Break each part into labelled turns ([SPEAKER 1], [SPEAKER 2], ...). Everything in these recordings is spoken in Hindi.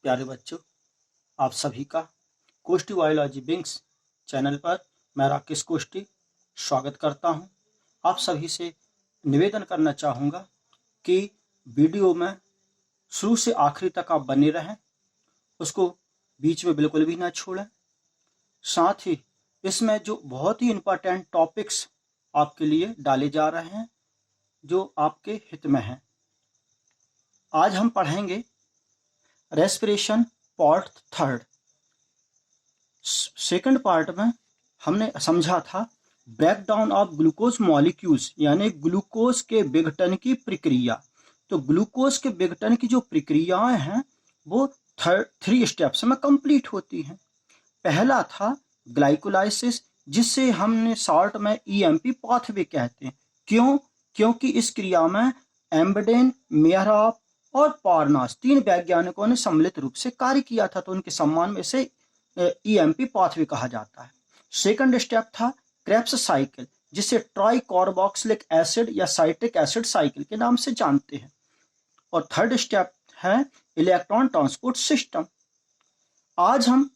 [SPEAKER 1] प्यारे बच्चों, आप सभी का कोष्टी बायोलॉजी विंग्स चैनल पर मैं राकेश कोष्टी स्वागत करता हूं। आप सभी से निवेदन करना चाहूँगा कि वीडियो में शुरू से आखिरी तक आप बने रहें, उसको बीच में बिल्कुल भी ना छोड़ें। साथ ही इसमें जो बहुत ही इम्पोर्टेंट टॉपिक्स आपके लिए डाले जा रहे हैं जो आपके हित में हैं। आज हम पढ़ेंगे respiration part third. Second part में हमने समझा था ब्रेकडाउन ऑफ ग्लूकोज मॉलिक्यूल्स, यानी ग्लूकोज के विघटन की प्रक्रिया। तो ग्लूकोज के विघटन की जो प्रक्रियाएं हैं वो 3 स्टेप्स में कंप्लीट होती हैं। पहला था ग्लाइकोलाइसिस, जिससे हमने शॉर्ट में ईएमपी पाथवे कहते हैं। क्योंकि इस क्रिया में एम्बडेन, मेहराब और पारनास 3 वैज्ञानिकों ने सम्मिलित रूप से कार्य किया था, तो उनके सम्मान में से ईएमपी पाथवे कहा जाता है। सेकंड स्टेप था क्रेब्स साइकिल, जिसे ट्राई कार्बोक्सिलिक एसिड या साइट्रिक एसिड साइकिल के नाम से जानते हैं। और थर्ड स्टेप है इलेक्ट्रॉन ट्रांसपोर्ट सिस्टम। आज हम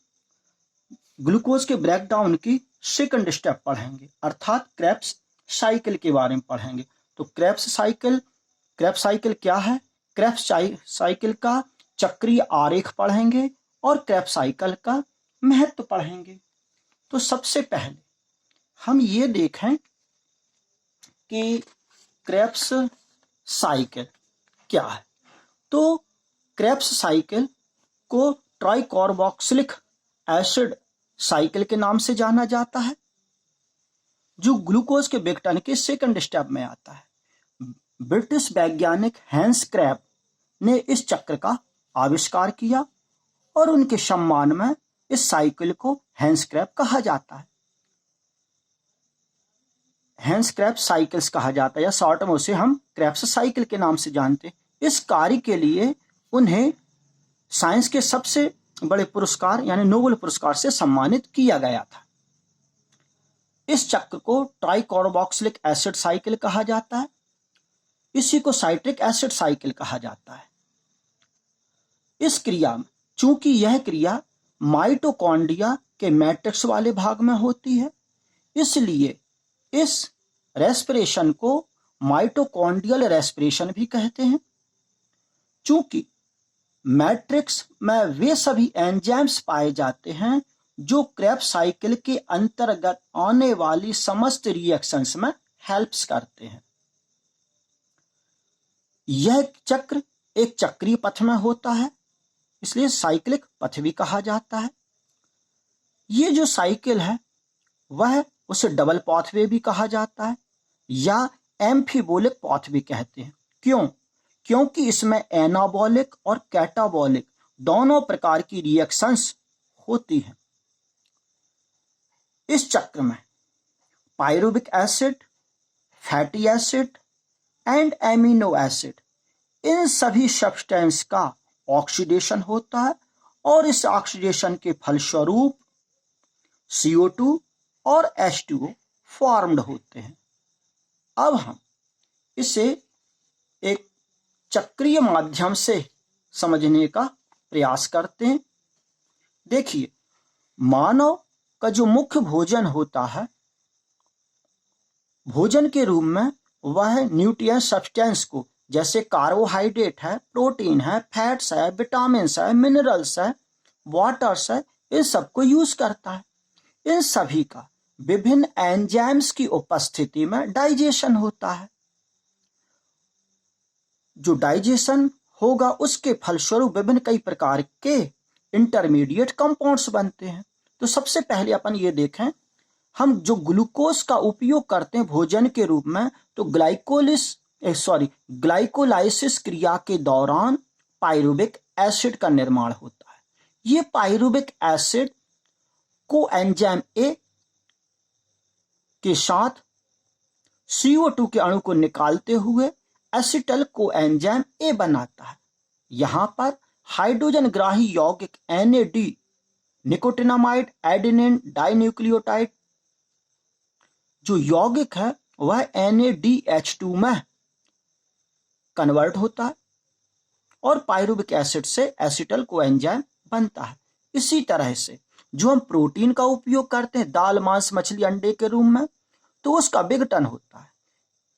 [SPEAKER 1] ग्लूकोज के ब्रेकडाउन की सेकंड स्टेप पढ़ेंगे, अर्थात क्रेब्स साइकिल के बारे में पढ़ेंगे। तो क्रेब्स साइकिल क्या है? क्रेब्स साइकिल का चक्रीय आरेख पढ़ेंगे और क्रेब्स साइकिल का महत्व पढ़ेंगे। तो सबसे पहले हम ये देखें कि क्रेब्स साइकिल क्या है। तो क्रेब्स साइकिल को ट्राइकार्बोक्सिलिक एसिड साइकिल के नाम से जाना जाता है, जो ग्लूकोज के विघटन के सेकंड स्टेप में आता है। ब्रिटिश वैज्ञानिक हैंस क्रेब ने इस चक्र का आविष्कार किया और उनके सम्मान में इस साइकिल को हैंस क्रेब कहा जाता है। हैंस क्रेब साइकिल्स कहा जाता है, या शॉर्ट में उसे हम क्रेब्स साइकिल के नाम से जानते हैं। इस कार्य के लिए उन्हें साइंस के सबसे बड़े पुरस्कार यानी नोबेल पुरस्कार से सम्मानित किया गया था। इस चक्र को ट्राइकार्बोक्सिलिक एसिड साइकिल कहा जाता है। इसी को साइट्रिक एसिड साइकिल कहा जाता है। इस क्रिया में, चूंकि यह क्रिया माइटोकॉन्ड्रिया के मैट्रिक्स वाले भाग में होती है, इसलिए इस रेस्पिरेशन को माइटोकॉन्ड्रियल रेस्पिरेशन भी कहते हैं। चूंकि मैट्रिक्स में वे सभी एंजाइम्स पाए जाते हैं जो क्रेब्स साइकिल के अंतर्गत आने वाली समस्त रिएक्शंस में हेल्प्स करते हैं। यह चक्र एक चक्रीय पथ में होता है, इसलिए साइक्लिक पथ भी कहा जाता है। ये जो साइकिल है वह उसे डबल पाथवे भी कहा जाता है या एम्फीबोलिक पाथवे कहते हैं। क्योंकि इसमें एनाबॉलिक और कैटाबॉलिक दोनों प्रकार की रिएक्शंस होती हैं। इस चक्र में pyruvic acid, fatty acid and amino acid, इन सभी सब्सटेंस का ऑक्सीडेशन होता है और इस ऑक्सीडेशन के फलस्वरूप CO2 और H2O फॉर्म्ड होते हैं। अब हम इसे एक चक्रीय माध्यम से समझने का प्रयास करते हैं। देखिए, मानव का जो मुख्य भोजन होता है, भोजन के रूप में वह न्यूट्रिएंट सब्सटेंस को, जैसे कार्बोहाइड्रेट है, प्रोटीन है, फैट्स है, विटामिन्स है, मिनरल्स है, वाटर्स है, इन सबको यूज करता है। इन सभी का विभिन्न एंजाइम्स की उपस्थिति में डाइजेशन होता है। जो डाइजेशन होगा उसके फलस्वरूप विभिन्न कई प्रकार के इंटरमीडिएट कंपाउंड्स बनते हैं। तो सबसे पहले अपन ये देखें, हम जो ग्लूकोज का उपयोग करते हैं भोजन के रूप में, तो ग्लाइकोलाइसिस क्रिया के दौरान पायरुविक एसिड का निर्माण होता है। ये पायरुविक एसिड को एंजाइम ए के साथ CO2 के अणु को निकालते हुए एसिटल को एंजाइम ए बनाता है। यहां पर हाइड्रोजन ग्राही यौगिक NAD, निकोटिनामाइड एडेनिन डाइन्यूक्लियोटाइड जो यौगिक है वह NADH2 में कन्वर्ट होता है और पायरुविक एसिड से एसिटल कोएंजाइम बनता है। इसी तरह से जो हम प्रोटीन का उपयोग करते हैं दाल, मांस, मछली, अंडे के रूप में, तो उसका विघटन होता है।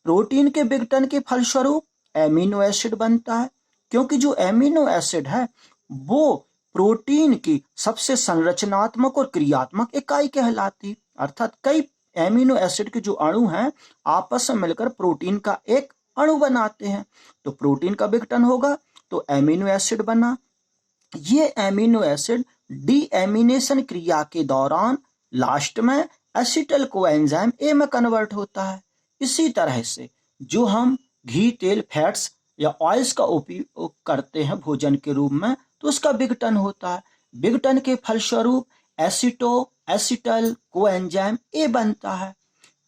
[SPEAKER 1] प्रोटीन के विघटन के फलस्वरूप एमिनो एसिड बनता है, क्योंकि जो एमिनो एसिड है वो प्रोटीन की सबसे संरचनात्मक और क्रियात्मक इकाई कहलाती, अर्थात कई एमिनो एसिड के जो अणु हैं आपस में मिलकर प्रोटीन का एक अणु बनाते हैं। तो प्रोटीन का विघटन होगा तो एमिनो एसिड बना। ये एमिनो एसिड डीएमिनेशन क्रिया के दौरान लास्ट में एसिटल कोएंजाइम ए में कन्वर्ट होता है। इसी तरह से जो हम घी, तेल, फैट्स या ऑयल्स का उपयोग करते हैं भोजन के रूप में, तो उसका विघटन होता है। विघटन के फलस्वरूप एसिटल कोएंजाइम ए बनता है।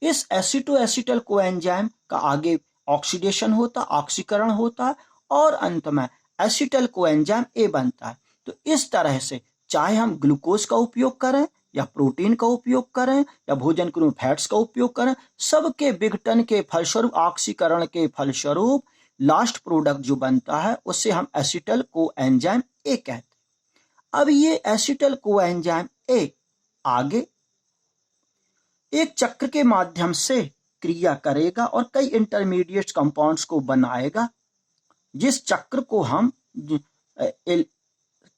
[SPEAKER 1] इस एसिटल कोएंजाइम का आगे ऑक्सीडेशन होता, ऑक्सीकरण होता और अंत में एसिटल कोएंजाइम ए बनता है। तो इस तरह से चाहे हम ग्लूकोज का उपयोग करें या प्रोटीन का उपयोग करें या भोजन के रूप में फैट्स का उपयोग करें, सबके विघटन के फलस्वरूप, ऑक्सीकरण के फलस्वरूप लास्ट प्रोडक्ट जो बनता है उससे हम एसिटल कोएंजाइम ए कहते हैं। अब ये एसिटल कोएंजाइम ए आगे एक चक्र के माध्यम से क्रिया करेगा और कई इंटरमीडिएट कंपाउंड्स को बनाएगा, जिस चक्र को हम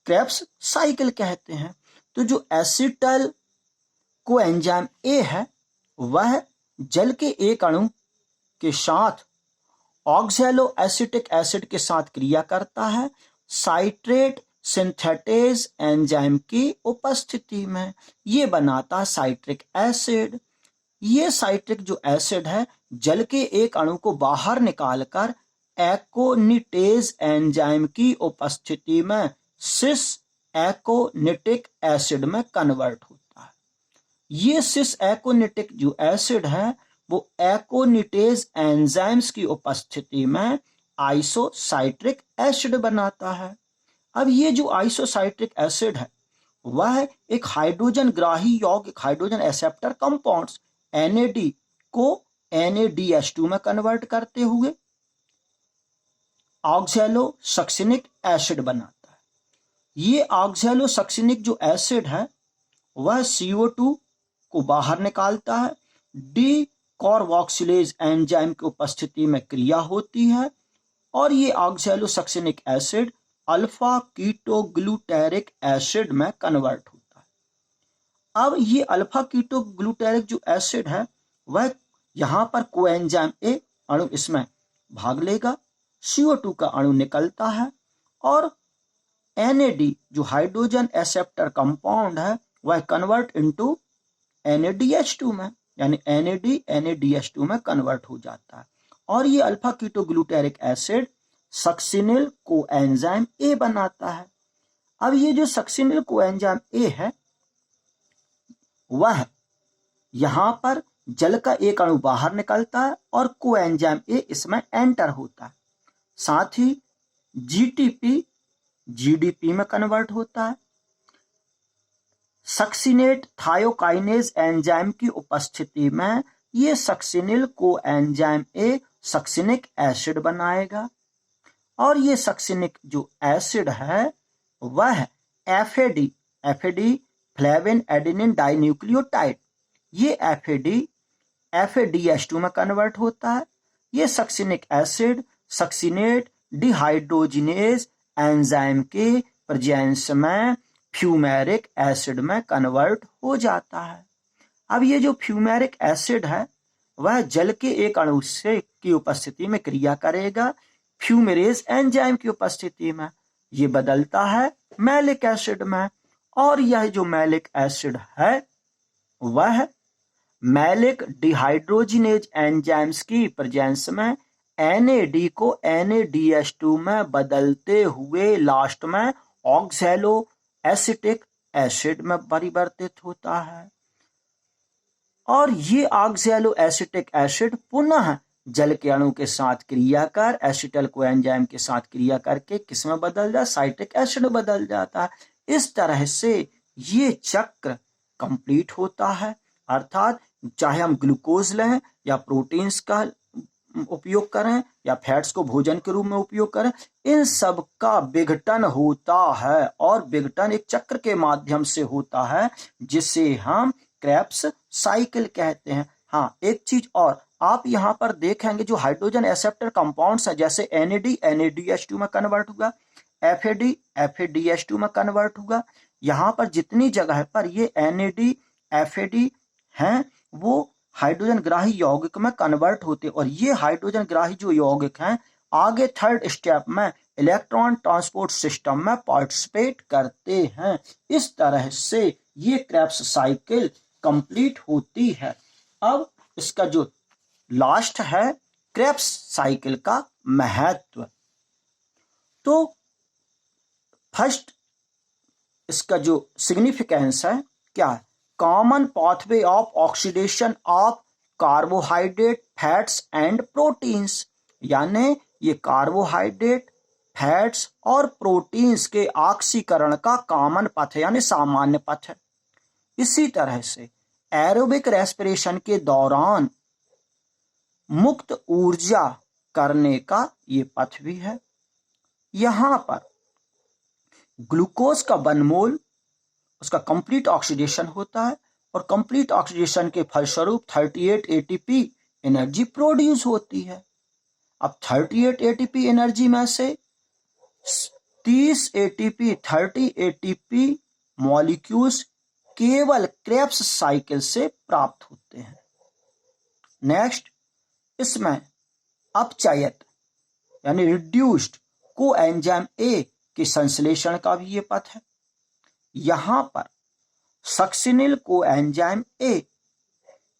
[SPEAKER 1] क्रेब्स साइकिल कहते हैं। तो जो एसिटल कोएंजाइम ए है वह जल के एक अणु के साथ ऑक्सैलो एसिटिक एसिड के साथ क्रिया करता है साइट्रेट सिंथेटेज एंजाइम की उपस्थिति में। ये बनाता है साइट्रिक एसिड। ये साइट्रिक जो एसिड है जल के एक अणु को बाहर निकालकर एकोनिटेज एंजाइम की उपस्थिति में सिस एकोनिटिक एसिड में कन्वर्ट होता है। ये सिस एकोनिटिक जो एसिड है वो एकोनिटेज एंजाइम्स की उपस्थिति में आइसोसाइट्रिक एसिड बनाता है। अब ये जो आइसोसाइट्रिक एसिड है वह एक हाइड्रोजन ग्राही यौगिक, हाइड्रोजन एक्सेप्टर कंपाउंड्स NAD को NADH2 में कन्वर्ट करते हुए ऑक्सैलोसक्सिनिक एसिड बनाता है। ये ऑक्सैलोसक्सिनिक जो एसिड है वह CO2 को बाहर निकालता है। डी कार्बोक्सिलेज एंजाइम की उपस्थिति में क्रिया होती है और ये ऑक्सैलोसक्सिनिक एसिड अल्फा कीटोग्लूटेरिक एसिड में कन्वर्ट होता है। अब ये अल्फा कीटोग्लूटेरिक जो एसिड है वह यहाँ पर कोएंजाइम ए अणु इसमें भाग लेगा, CO2 का अणु निकलता है और NAD जो हाइड्रोजन एक्सेप्टर कंपाउंड है वह कन्वर्ट इनटू NADH2 में, यानी NADH2 में कन्वर्ट हो जाता है और ये alpha ketoglutaric acid succinyl coenzyme A बनाता है। अब ये जो सक्सिनिल कोएंजाइम ए है वह यहां पर जल का एक अणु बाहर निकलता है और कोएंजाइम ए इसमें एंटर होता है। साथ ही GTP GDP में कन्वर्ट होता है। सक्सिनेट थायोकाइनेज एंजाइम की उपस्थिति में ये succinyl coenzyme A succinic acid बनाएगा और ये सक्सिनिक जो एसिड है वह FAD फ्लेविन एडेनिन डाइन्यूक्लियोटाइड, ये FADH2 में कन्वर्ट होता है। ये succinic acid succinate dehydrogenase enzyme के प्रेजेंस में फ्यूमेरिक एसिड में कन्वर्ट हो जाता है। अब ये जो फ्यूमेरिक एसिड है वह जल के एक अणु से की उपस्थिति में क्रिया करेगा फ्यूमेरेज एंजाइम की उपस्थिति में। ये बदलता है मैलिक एसिड में और यह जो मैलिक एसिड है वह मैलिक डिहाइड्रोजिनेज एंजाइम्स की प्रेजेंस में NAD को NADH2 में बदलते हुए लास्ट में ऑक्सैलो एसिटिक एसिड में परिवर्तित होता है और ये ऑक्सैलो एसिटिक एसिड पुनः जल के अणु के साथ क्रिया कर एसिटल कोएंजाइम के साथ क्रिया करके किस में बदल जाता, साइट्रिक एसिड बदल जाता है। इस तरह से ये चक्र कंप्लीट होता है, अर्थात चाहे हम ग्लूकोज लें या प्रोटीन्स का उपयोग करें या फैट्स को भोजन के रूप में उपयोग करें, इन सब का विघटन होता है और विघटन एक चक्र के माध्यम से होता है जिसे हम क्रेब्स साइकिल कहते हैं। हाँ, एक चीज और आप यहाँ पर देखेंगे जो हाइड्रोजन एक्सेप्टर कंपाउंड्स हैं जैसे NAD NADH2 में कन्वर्ट होगा, FAD FADH2 में कन्वर्ट होगा। यहाँ पर जितनी जगह पर ये NAD FAD हैं वो हाइड्रोजन ग्राही यौगिक में कन्वर्ट होते और ये हाइड्रोजन ग्राही जो यौगिक हैं आगे थर्ड स्टेप में इलेक्ट्रॉन ट्रांसपोर्ट सिस्टम में पार्टिसिपेट करते हैं। इस तरह से ये क्रेब्स साइकिल कंप्लीट होती है। अब इसका जो लास्ट है क्रेब्स साइकिल का महत्व, तो फर्स्ट इसका जो सिग्निफिकेंस है क्या है, common pathway of oxidation of carbohydrate fats and proteins, यानी ये कार्बोहाइड्रेट फैट्स और प्रोटीन्स के ऑक्सीकरण का कॉमन पथ है यानी सामान्य पथ है। इसी तरह से एरोबिक रेस्पिरेशन के दौरान मुक्त ऊर्जा करने का ये पथ भी है। यहां पर ग्लूकोज का 1 मोल उसका कंप्लीट ऑक्सीडेशन होता है और कंप्लीट ऑक्सीडेशन के फलस्वरूप 38 ATP एनर्जी प्रोड्यूस होती है। अब 38 ATP एनर्जी में से 30 ATP मॉलिक्यूल्स केवल क्रेब्स साइकिल से प्राप्त होते हैं। नेक्स्ट, इसमें अपचयित यानी रिड्यूस्ड कोएंजाइम A के संश्लेषण का भी ये पथ है। यहां पर सक्सिनिल कोएंजाइम A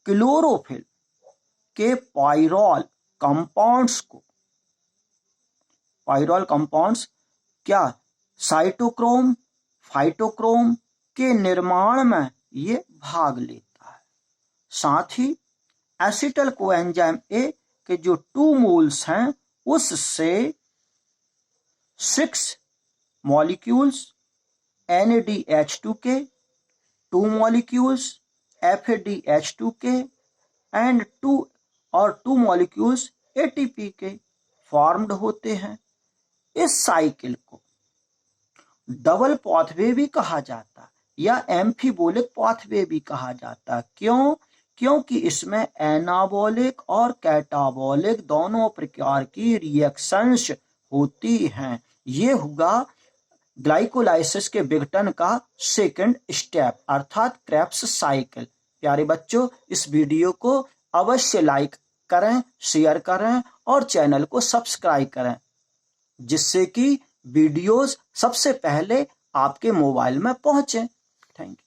[SPEAKER 1] क्लोरोफिल के पाइरॉल कंपाउंड्स क्या साइटोक्रोम फाइटोक्रोम के निर्माण में ये भाग लेता है। साथ ही एसिटल कोएंजाइम A के जो 2 मोल्स हैं उससे 6 मॉलिक्यूल्स NADH2 के, 2 मॉलिक्यूल्स FADH2 के एंड 2 मॉलिक्यूल्स ATP के फॉर्म्ड होते हैं। इस साइकिल को डबल पाथवे भी कहा जाता या एम्फीबोलिक पाथवे भी कहा जाता। क्यों? क्योंकि इसमें एनाबॉलिक और कैटाबॉलिक दोनों प्रकार की रिएक्शंस होती हैं। ये हुआ ग्लाइकोलाइसिस के विघटन का सेकंड स्टेप अर्थात क्रेब्स साइकिल। प्यारे बच्चों, इस वीडियो को अवश्य लाइक करें, शेयर करें और चैनल को सब्सक्राइब करें जिससे कि वीडियोस सबसे पहले आपके मोबाइल में पहुंचे। Thank you.